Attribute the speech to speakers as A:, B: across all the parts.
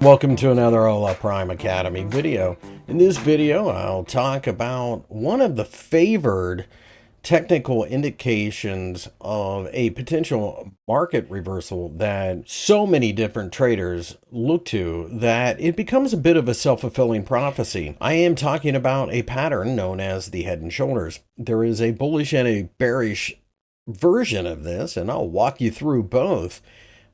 A: Welcome to another Hola Prime Academy video. In this video, I'll talk about one of the favored technical indications of a potential market reversal that so many different traders look to that it becomes a bit of a self-fulfilling prophecy. I am talking about a pattern known as the head and shoulders. There is a bullish and a bearish version of this, and I'll walk you through both.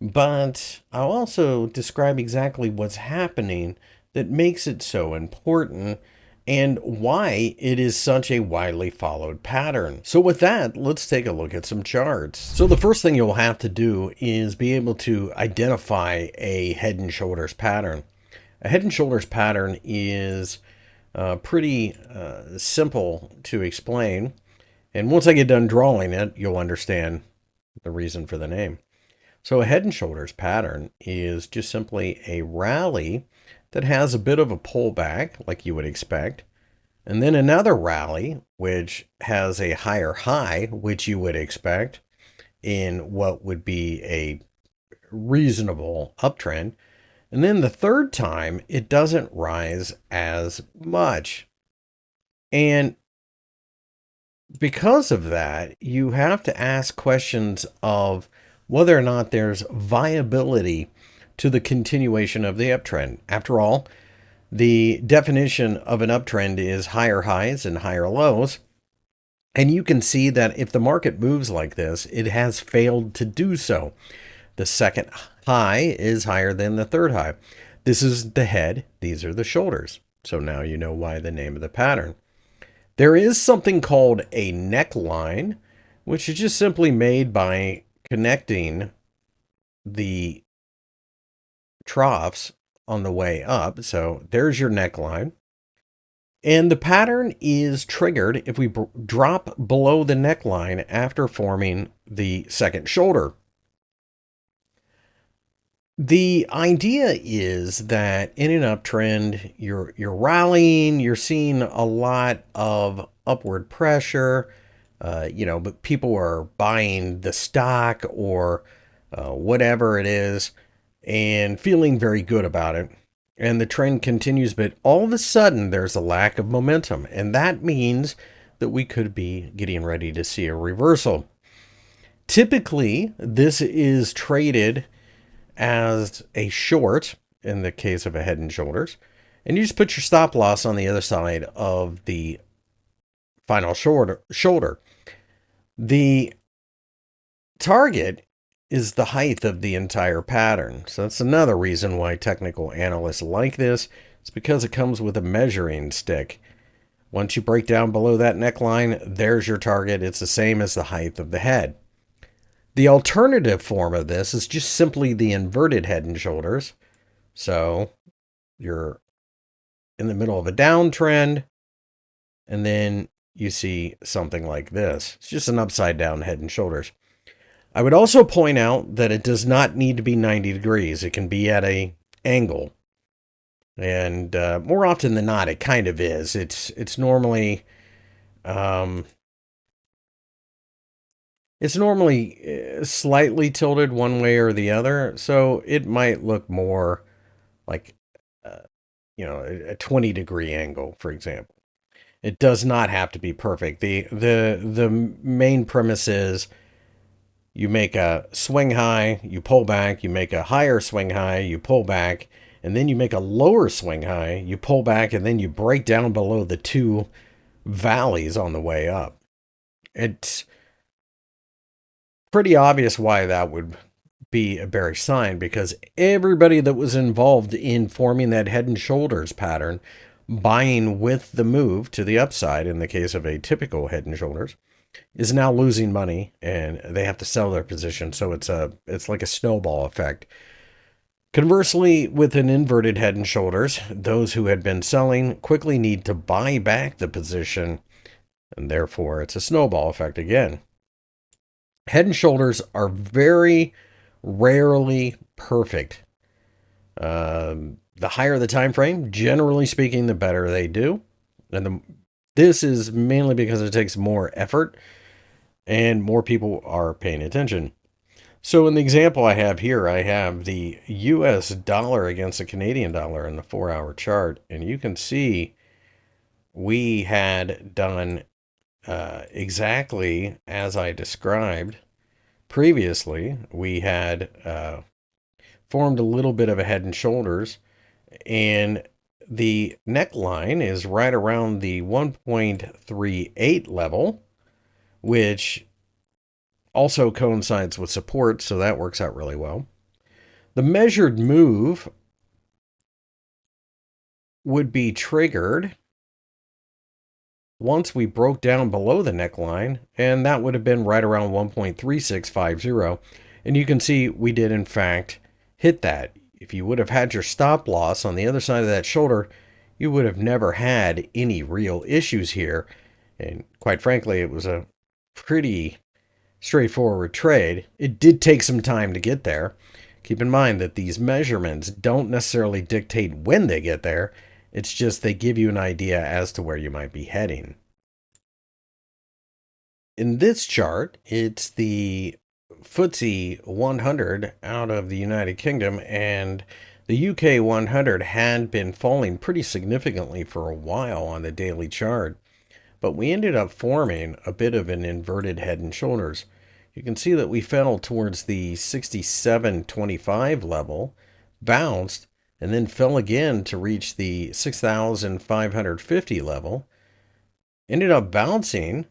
A: But I'll also describe exactly what's happening that makes it so important and why it is such a widely followed pattern. So with that, let's take a look at some charts. So the first thing you'll have to do is be able to identify a head and shoulders pattern. A head and shoulders pattern is pretty simple to explain. And once I get done drawing it, you'll understand the reason for the name. So a head and shoulders pattern is just simply a rally that has a bit of a pullback like you would expect, and then another rally which has a higher high which you would expect in what would be a reasonable uptrend, and then the third time it doesn't rise as much. And because of that, you have to ask questions of whether or not there's viability to the continuation of the uptrend. After all, the definition of an uptrend is higher highs and higher lows. And you can see that if the market moves like this, it has failed to do so. The second high is higher than the third high. This is the head. These are the shoulders. So now you know why the name of the pattern. There is something called a neckline, which is just simply made by connecting the troughs on the way up. So there's your neckline. And the pattern is triggered if we drop below the neckline after forming the second shoulder. The idea is that in an uptrend, you're rallying, you're seeing a lot of upward pressure, but people are buying the stock or whatever it is and feeling very good about it. And the trend continues, but all of a sudden there's a lack of momentum. And that means that we could be getting ready to see a reversal. Typically, this is traded as a short in the case of a head and shoulders. And you just put your stop loss on the other side of the final shoulder. The target is the height of the entire pattern. So that's another reason why technical analysts like this. It's because it comes with a measuring stick. Once you break down below that neckline, there's your target. It's the same as the height of the head. The alternative form of this is just simply the inverted head and shoulders. So you're in the middle of a downtrend, and then you see something like this. It's just an upside down head and shoulders. I would also point out that it does not need to be 90 degrees. It can be at an angle. And more often than not, it kind of is. It's normally slightly tilted one way or the other. So it might look more like, a 20-degree angle, for example. It does not have to be perfect. The main premise is you make a swing high, you pull back, you make a higher swing high, you pull back, and then you make a lower swing high, you pull back, and then you break down below the two valleys on the way up. It's pretty obvious why that would be a bearish sign, because everybody that was involved in forming that head and shoulders pattern, buying with the move to the upside in the case of a typical head and shoulders, is now losing money and they have to sell their position. So it's like a snowball effect. Conversely, with an inverted head and shoulders, those who had been selling quickly need to buy back the position, and therefore it's a snowball effect again. Head and shoulders are very rarely perfect. The higher the time frame, generally speaking, the better they do. And this is mainly because it takes more effort and more people are paying attention. So in the example I have here, I have the US dollar against the Canadian dollar in the 4-hour chart. And you can see we had done exactly as I described previously. We had formed a little bit of a head and shoulders, and the neckline is right around the 1.38 level, which also coincides with support, so that works out really well. The measured move would be triggered once we broke down below the neckline, and that would have been right around 1.3650. And you can see we did, in fact, hit that. If you would have had your stop loss on the other side of that shoulder, you would have never had any real issues here. And quite frankly, it was a pretty straightforward trade. It did take some time to get there. Keep in mind that these measurements don't necessarily dictate when they get there. It's just they give you an idea as to where you might be heading. In this chart, it's the FTSE 100 out of the United Kingdom, and the UK 100 had been falling pretty significantly for a while on the daily chart, but we ended up forming a bit of an inverted head and shoulders. You can see that we fell towards the 67.25 level, bounced, and then fell again to reach the 6,550 level, ended up bouncing,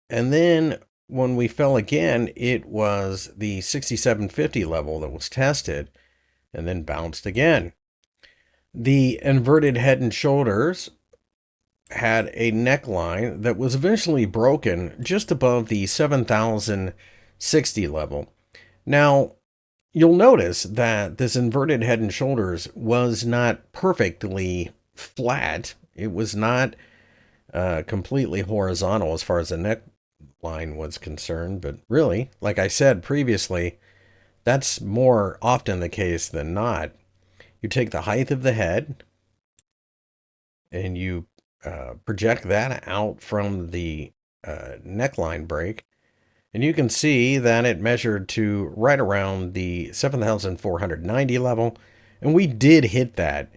A: and then when we fell again, it was the 6750 level that was tested and then bounced again. The inverted head and shoulders had a neckline that was eventually broken just above the 7060 level. Now, you'll notice that this inverted head and shoulders was not perfectly flat. It was not completely horizontal as far as the neckline was concerned, but really, like I said previously, that's more often the case than not. You take the height of the head and you project that out from the neckline break, and you can see that it measured to right around the 7,490 level, and we did hit that.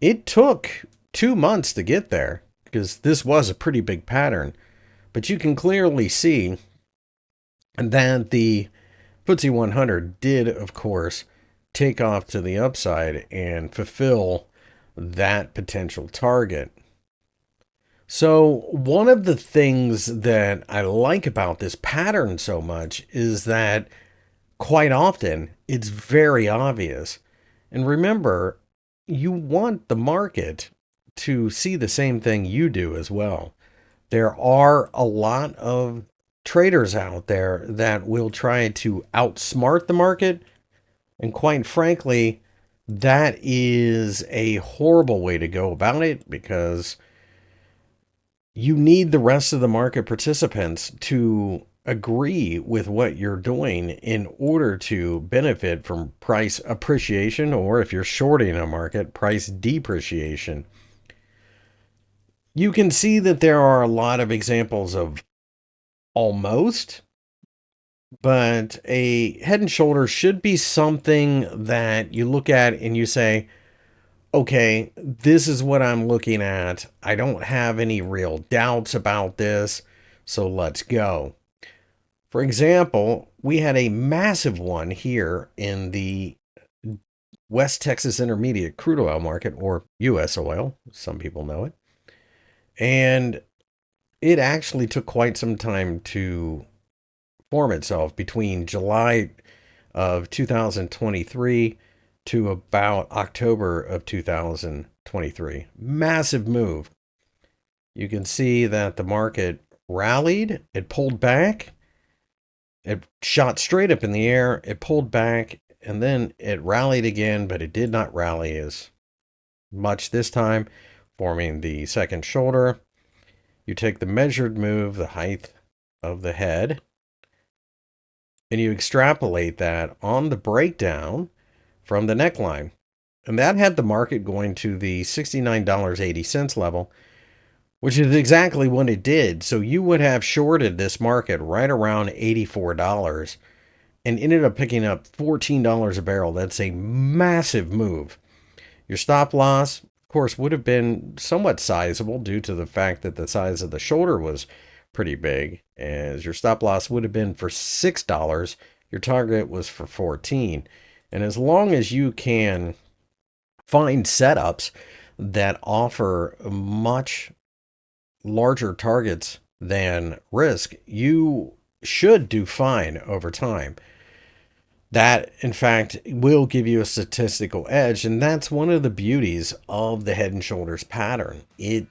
A: It took 2 months to get there because this was a pretty big pattern, but you can clearly see that the FTSE 100 did, of course, take off to the upside and fulfill that potential target. So one of the things that I like about this pattern so much is that quite often it's very obvious. And remember, you want the market to see the same thing you do as well. There are a lot of traders out there that will try to outsmart the market. And quite frankly, that is a horrible way to go about it, because you need the rest of the market participants to agree with what you're doing in order to benefit from price appreciation, or if you're shorting a market, price depreciation. You can see that there are a lot of examples of almost, but a head and shoulders should be something that you look at and you say, okay, this is what I'm looking at. I don't have any real doubts about this, so let's go. For example, we had a massive one here in the West Texas Intermediate crude oil market, or U.S. oil, some people know it. And it actually took quite some time to form itself between July of 2023 to about October of 2023. Massive move. You can see that the market rallied, it pulled back, it shot straight up in the air, it pulled back, and then it rallied again, but it did not rally as much this time, forming the second shoulder. You take the measured move, the height of the head, and you extrapolate that on the breakdown from the neckline. And that had the market going to the $69.80 level, which is exactly what it did. So you would have shorted this market right around $84. and ended up picking up $14 a barrel. That's a massive move. Your stop loss, of course, would have been somewhat sizable due to the fact that the size of the shoulder was pretty big, as your stop loss would have been for $6. Your target was for 14. And as long as you can find setups that offer much larger targets than risk, you should do fine over time. That, in fact, will give you a statistical edge, and that's one of the beauties of the Head and Shoulders pattern. It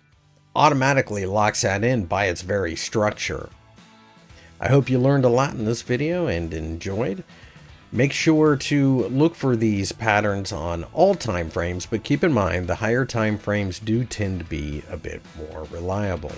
A: automatically locks that in by its very structure. I hope you learned a lot in this video and enjoyed. Make sure to look for these patterns on all time frames, but keep in mind the higher time frames do tend to be a bit more reliable.